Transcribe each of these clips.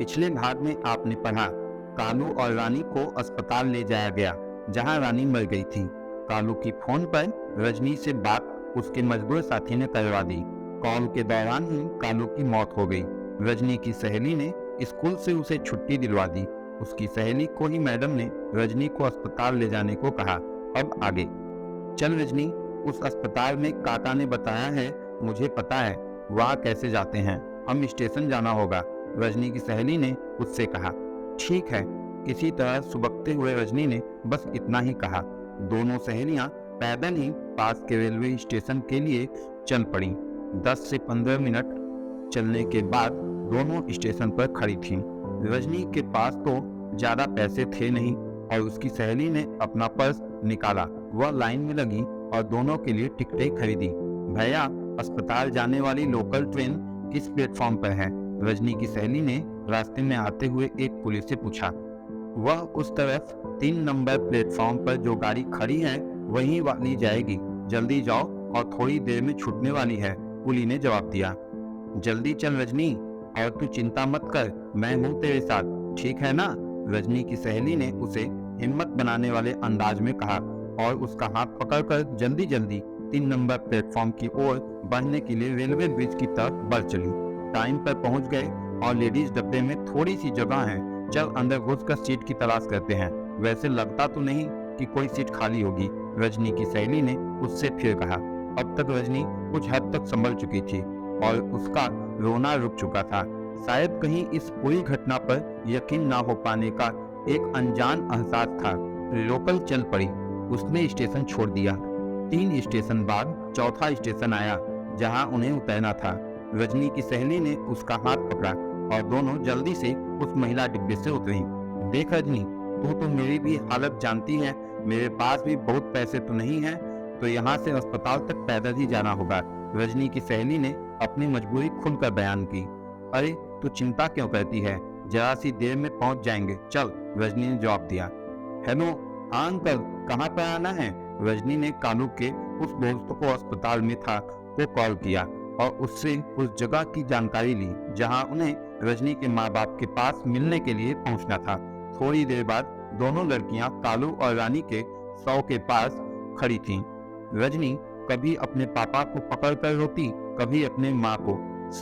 पिछले भाग में आपने पढ़ा, कालू और रानी को अस्पताल ले जाया गया जहां रानी मर गई थी। कालू की फोन पर रजनी से बात उसके मजदूर साथी ने करवा दी। कॉल के दौरान ही कालू की मौत हो गई। रजनी की सहेली ने स्कूल से उसे छुट्टी दिलवा दी। उसकी सहेली को ही मैडम ने रजनी को अस्पताल ले जाने को कहा। अब आगे चल रजनी, उस अस्पताल में काका ने बताया है, मुझे पता है वहाँ कैसे जाते हैं, हम स्टेशन जाना होगा। रजनी की सहेली ने उससे कहा। ठीक है, किसी तरह सुबकते हुए रजनी ने बस इतना ही कहा। दोनों सहेलियां पैदल ही पास के रेलवे स्टेशन के लिए चल पड़ी। 10 से 15 मिनट चलने के बाद दोनों स्टेशन पर खड़ी थीं। रजनी के पास तो ज्यादा पैसे थे नहीं और उसकी सहेली ने अपना पर्स निकाला। वह लाइन में लगी और दोनों के लिए टिकटें खरीदी। भैया, अस्पताल जाने वाली लोकल ट्रेन किस प्लेटफॉर्म पर है? रजनी की सहेली ने रास्ते में आते हुए एक पुलिस से पूछा। वह उस तरफ 3 नंबर प्लेटफॉर्म पर जो गाड़ी खड़ी है वही वाली जाएगी, जल्दी जाओ और थोड़ी देर में छूटने वाली है, पुलिस ने जवाब दिया। जल्दी चल रजनी, और तू चिंता मत कर, मैं हूँ तेरे साथ, ठीक है ना? रजनी की सहेली ने उसे हिम्मत बनाने वाले अंदाज में कहा और उसका हाथ पकड़कर जल्दी जल्दी 3 नंबर प्लेटफॉर्म की ओर बढ़ने के लिए रेलवे ब्रिज की तरफ बढ़ चली। टाइम पर पहुंच गए और लेडीज डब्बे में थोड़ी सी जगह है, चल अंदर घुसकर सीट की तलाश करते हैं। वैसे लगता तो नहीं कि कोई सीट खाली होगी, रजनी की सहेली ने उससे फिर कहा। अब तक रजनी कुछ हद तक संभल चुकी थी और उसका रोना रुक चुका था। शायद कहीं इस पूरी घटना पर यकीन ना हो पाने का एक अनजान एहसास था। लोकल चल पड़ी, उसने स्टेशन छोड़ दिया। 3 स्टेशन बाद चौथा स्टेशन आया जहां उन्हें उतरना था। रजनी की सहेली ने उसका हाथ पकड़ा और दोनों जल्दी से उस महिला डिब्बे से उतरी। देख रजनी, तू तो मेरी भी हालत जानती है, मेरे पास भी बहुत पैसे तो नहीं है, तो यहाँ से अस्पताल तक पैदल ही जाना होगा। रजनी की सहेली ने अपनी मजबूरी खुलकर बयान की। अरे तू चिंता क्यों करती है, जरा सी देर में पहुंच जाएंगे, चल, रजनी ने जवाब दिया। हेलो हाँ अंकल, कहाँ पर आना है? रजनी ने कालू के उस दोस्त को अस्पताल में था को कॉल किया और उससे उस जगह की जानकारी ली जहां उन्हें रजनी के माँ बाप के पास मिलने के लिए पहुंचना था। थोड़ी देर बाद दोनों लड़कियां कालू और रानी के शव के पास खड़ी थीं। रजनी कभी अपने पापा को पकड़कर रोती, कभी अपने माँ को।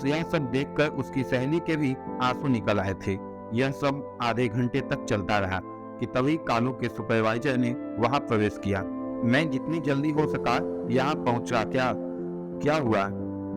यह सब देखकर उसकी सहेली के भी आंसू निकल आए थे। यह सब आधे घंटे तक चलता रहा कि तभी कालू के सुपरवाइजर ने वहां प्रवेश किया। मैं जितनी जल्दी हो सका यहाँ पहुंचा। क्या हुआ?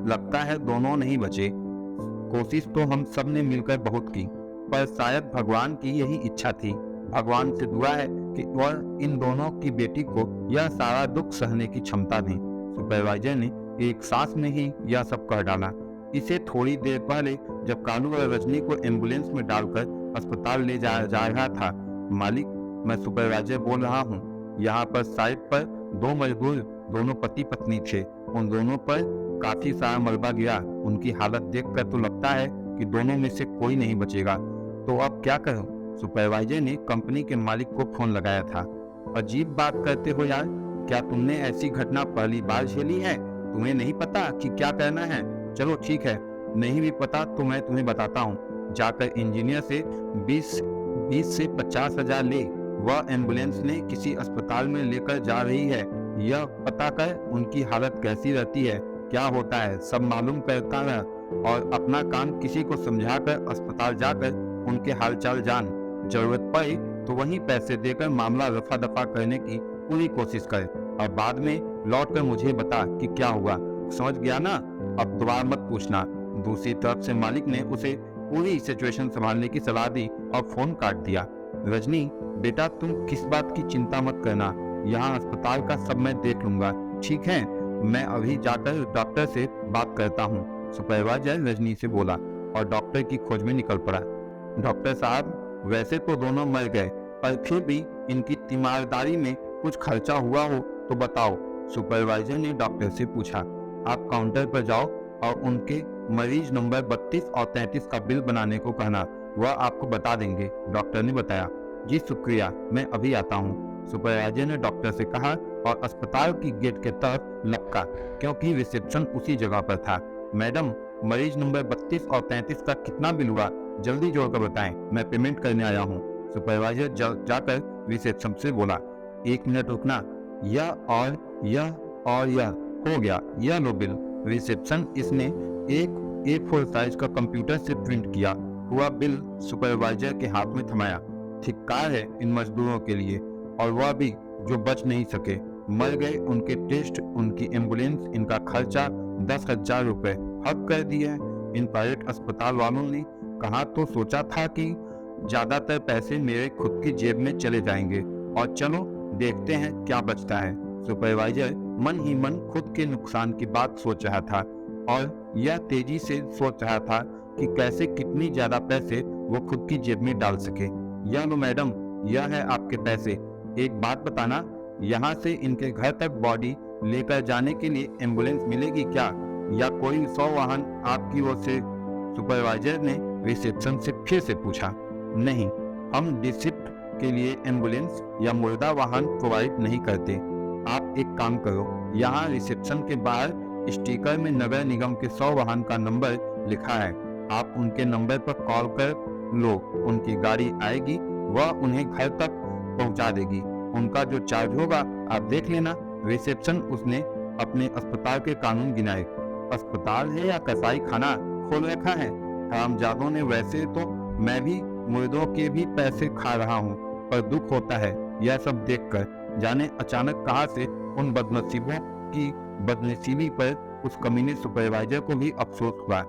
लगता है दोनों नहीं बचे। कोशिश तो हम सब ने मिलकर बहुत की, पर शायद भगवान की यही इच्छा थी। भगवान से दुआ है कि वह इन दोनों की बेटी को यह सारा दुख सहने की क्षमता दें। सुपरवाइजर ने एक सांस में ही यह सब कह डाला। इसे थोड़ी देर पहले जब कालू और रजनी को एम्बुलेंस में डालकर अस्पताल ले जा रहा था। मालिक, मैं सुपरवाइजर बोल रहा हूँ। यहाँ पर साइड पर 2 मजदूर, दोनों पति पत्नी थे। उन दोनों पर काफी सारा मलबा गिरा। उनकी हालत देखकर तो लगता है कि दोनों में से कोई नहीं बचेगा। तो अब क्या करूं? सुपरवाइजर ने कंपनी के मालिक को फोन लगाया था। अजीब बात करते हो यार, क्या तुमने ऐसी घटना पहली बार झेली है? तुम्हें नहीं पता कि क्या करना है? चलो ठीक है, नहीं भी पता तो मैं तुम्हें बताता हूँ। जाकर इंजीनियर से 20 से 50 हजार ले। वह एम्बुलेंस ने किसी अस्पताल में लेकर जा रही है। यह पता कर उनकी हालत कैसी रहती है, क्या होता है, सब मालूम करता है और अपना काम किसी को समझाकर अस्पताल जाकर उनके हालचाल जान। जरूरत पड़े तो वहीं पैसे देकर मामला रफा दफा करने की पूरी कोशिश कर और बाद में लौटकर मुझे बता कि क्या हुआ। समझ गया ना? अब दोबारा मत पूछना। दूसरी तरफ से मालिक ने उसे पूरी सिचुएशन संभालने की सलाह दी और फोन काट दिया। रजनी बेटा, तुम किस बात की चिंता मत करना, यहाँ अस्पताल का सब मैं देख लूंगा, ठीक है? मैं अभी जाकर डॉक्टर से बात करता हूँ, सुपरवाइजर रजनी से बोला और डॉक्टर की खोज में निकल पड़ा। डॉक्टर साहब, वैसे तो दोनों मर गए, पर फिर भी इनकी तीमारदारी में कुछ खर्चा हुआ हो तो बताओ, सुपरवाइजर ने डॉक्टर से पूछा। आप काउंटर पर जाओ और उनके मरीज नंबर 32 और 33 का बिल बनाने को कहना, वह आपको बता देंगे, डॉक्टर ने बताया। जी शुक्रिया, मैं अभी आता हूँ, सुपरवाइजर ने डॉक्टर से कहा और अस्पताल की गेट के तरफ लपका, क्योंकि रिसेप्शन उसी जगह पर था। मैडम, मरीज नंबर 32 और 33 का कितना बिल हुआ? जल्दी जोड़कर बताएं, मैं पेमेंट करने आया हूँ। सुपरवाइजर जाकर रिसेप्शन से बोला, 1 मिनट रुकना, यह और यह हो गया, यह लो बिल। रिसेप्शन इसने एक A4 साइज का कंप्यूटर से प्रिंट किया हुआ बिल सुपरवाइजर के हाथ में थमाया। धिक्कार है इन मजदूरों के लिए, और वह भी जो बच नहीं सके। मर गए, उनके टेस्ट, उनकी एम्बुलेंस, इनका खर्चा 10,000 रुपए हक कर दिए हैं। इन प्राइवेट अस्पताल वालों ने कहा तो सोचा था कि ज्यादातर पैसे मेरे खुद की जेब में चले जाएंगे, और चलो देखते हैं क्या बचता है। सुपरवाइजर मन ही मन खुद के नुकसान की बात सोच रहा था, और यह तेजी से सोच रहा था कि कैसे कितनी ज्यादा पैसे वो खुद की जेब में डाल सके। यह लो मैडम, यह है आपके पैसे। एक बात बताना, यहाँ से इनके घर तक बॉडी लेकर जाने के लिए एम्बुलेंस मिलेगी क्या, या कोई 100 वाहन आपकी ओर से? सुपरवाइजर ने रिसेप्शन से फिर से पूछा। नहीं, हम डिस्ट्रिक्ट के लिए एम्बुलेंस या मुर्दा वाहन प्रोवाइड नहीं करते। आप एक काम करो, यहाँ रिसेप्शन के बाहर स्टिकर में नगर निगम के 100 वाहन का नंबर लिखा है, आप उनके नंबर पर कॉल कर लो, उनकी गाड़ी आएगी, वह उन्हें घर तक पहुंचा देगी। उनका जो चार्ज होगा आप देख लेना। रिसेप्शन उसने अपने अस्पताल के कानून गिनाए। अस्पताल है या कसाई खाना खोल रखा है? हरामजादों ने। वैसे तो मैं भी मुर्दों के भी पैसे खा रहा हूँ, पर दुख होता है यह सब देखकर। जाने अचानक कहां से उन बदनसीबों की बदनसीबी पर उस कमीने सुपरवाइजर को भी अफसोस हुआ,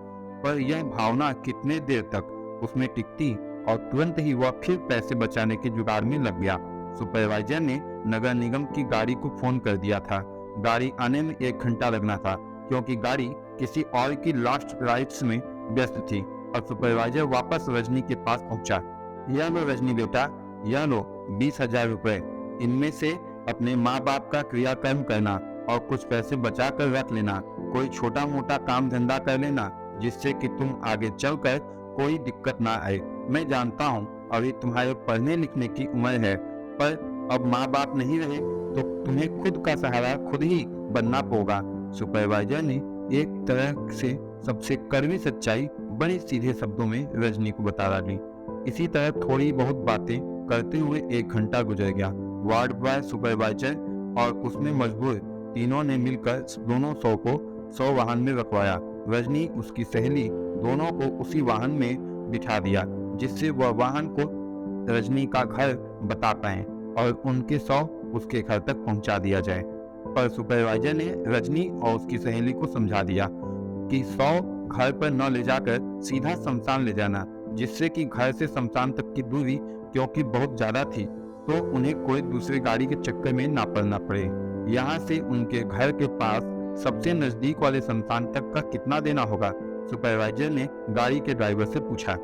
पर यह भावना कितने देर तक उसमें टिकती, और तुरंत ही वह फिर पैसे बचाने के जुगाड़ में लग गया। सुपरवाइजर ने नगर निगम की गाड़ी को फोन कर दिया था। गाड़ी आने में 1 घंटा लगना था, क्योंकि गाड़ी किसी और की लास्ट राइड्स में व्यस्त थी, और सुपरवाइजर वापस रजनी के पास पहुंचा। यह लो रजनी बेटा, यह लो 20,000 रुपए, इनमें से अपने माँ बाप का क्रियाकर्म करना और कुछ पैसे बचा कर रख लेना। कोई छोटा मोटा काम धंधा कर लेना, जिससे कि तुम आगे चलकर कोई दिक्कत ना आए। मैं जानता हूँ अभी तुम्हारे पढ़ने लिखने की उम्र है, पर अब माँ बाप नहीं रहे तो तुम्हें खुद का सहारा खुद ही बनना होगा। सुपरवाइजर ने एक तरह से सबसे कड़वी सच्चाई बड़े सीधे शब्दों में रजनी को बता डाली। इसी तरह थोड़ी बहुत बातें करते हुए 1 घंटा गुजर गया। वार्ड बॉय, सुपरवाइजर और उसमें मजबूर तीनों ने मिलकर दोनों 100 को 100 वाहन में रखवाया। रजनी, उसकी सहेली, दोनों को उसी वाहन में बिठा दिया, जिससे वह वाहन को रजनी का घर बता पाए और उनके 100 उसके घर तक पहुंचा दिया जाए। पर सुपरवाइजर ने रजनी और उसकी सहेली को समझा दिया कि 100 घर पर न ले जाकर सीधा शमशान ले जाना, जिससे कि घर से शमशान तक की दूरी क्योंकि बहुत ज्यादा थी, तो उन्हें कोई दूसरी गाड़ी के चक्कर में ना पड़ना पड़े। यहाँ से उनके घर के पास सबसे नजदीक वाले शमशान तक का कितना देना होगा? सुपरवाइजर ने गाड़ी के ड्राइवर से पूछा।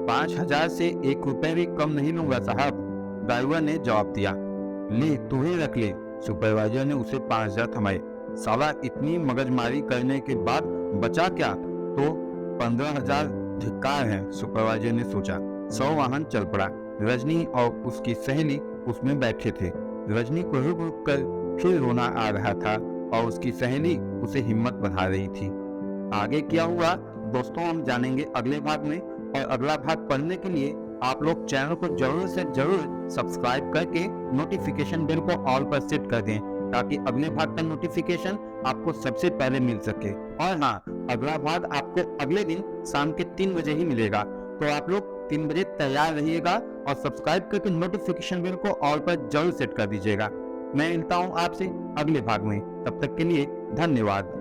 5,000 से 1 रुपए भी कम नहीं लूंगा साहब, ड्राइवर ने जवाब दिया। ले तुम्हें रख ले। सुपरवाइजर ने उसे 5,000 थमाए। साला इतनी मगजमारी करने के बाद बचा क्या? तो 15,000 धिक्कार है, सुपरवाइजर ने सोचा। 100 वाहन चल पड़ा। रजनी और उसकी सहेली उसमें बैठे थे। रजनी को रुक रुक कर फिर रोना आ रहा था, और उसकी सहेली उसे हिम्मत बढ़ा रही थी। आगे क्या हुआ दोस्तों, हम जानेंगे अगले भाग में। और अगला भाग पढ़ने के लिए आप लोग चैनल को जरूर से जरूर सब्सक्राइब करके नोटिफिकेशन बेल को ऑल पर सेट कर दें, ताकि अगले भाग का नोटिफिकेशन आपको सबसे पहले मिल सके। और हाँ, अगला भाग आपको अगले दिन शाम के 3 बजे ही मिलेगा, तो आप लोग 3 बजे तैयार रहिएगा और सब्सक्राइब करके नोटिफिकेशन बेल को ऑल पर जरूर सेट कर दीजिएगा। मैं मिलता हूँ आपसे अगले भाग में, तब तक के लिए धन्यवाद।